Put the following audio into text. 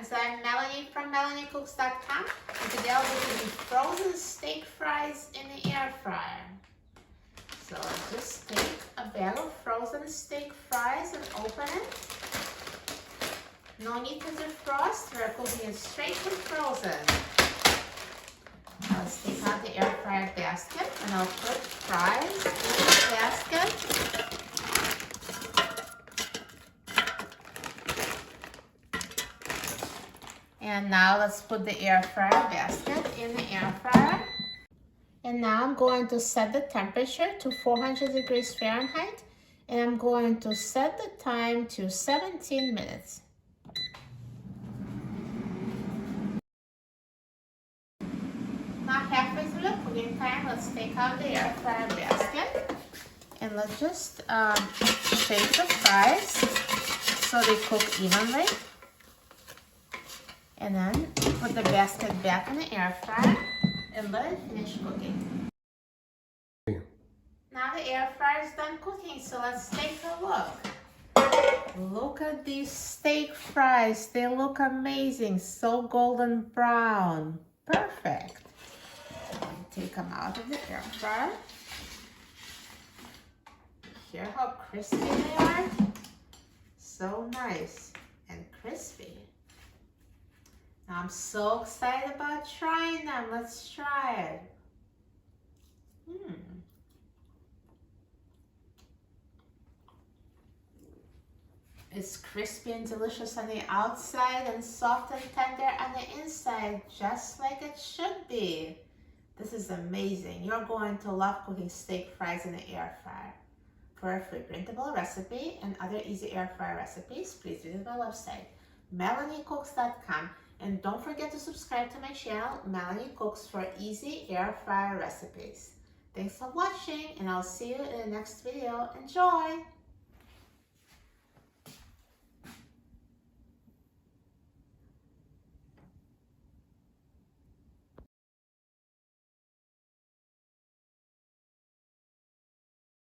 friends, I'm Melanie from MelanieCooks.com, and today I'll be cooking frozen steak fries in the air fryer. So just take a bag of frozen steak fries and open it. No need to defrost, we're cooking it straight from frozen. Now let's take out the air fryer basket and I'll put fries in the basket. And now let's put the air fryer basket in the air fryer. And now I'm going to set the temperature to 400 degrees Fahrenheit. And I'm going to set the time to 17 minutes. Now halfway through the cooking time, let's take out the air fryer basket. And let's just shake the fries so they cook evenly. And then put the basket back in the air fryer and let it finish cooking. Now the air fryer is done cooking, so let's take a look. Look at these steak fries. They look amazing, so golden brown. Perfect. Take them out of the air fryer. Hear how crispy they are? So nice and crispy. I'm so excited about trying them. Let's try it. It's crispy and delicious on the outside and soft and tender on the inside, just like it should be. This is amazing. You're going to love cooking steak fries in the air fryer. For a free printable recipe and other easy air fryer recipes, please visit my website, MelanieCooks.com. And don't forget to subscribe to my channel, Melanie Cooks, for easy air fryer recipes. Thanks for watching, and I'll see you in the next video. Enjoy!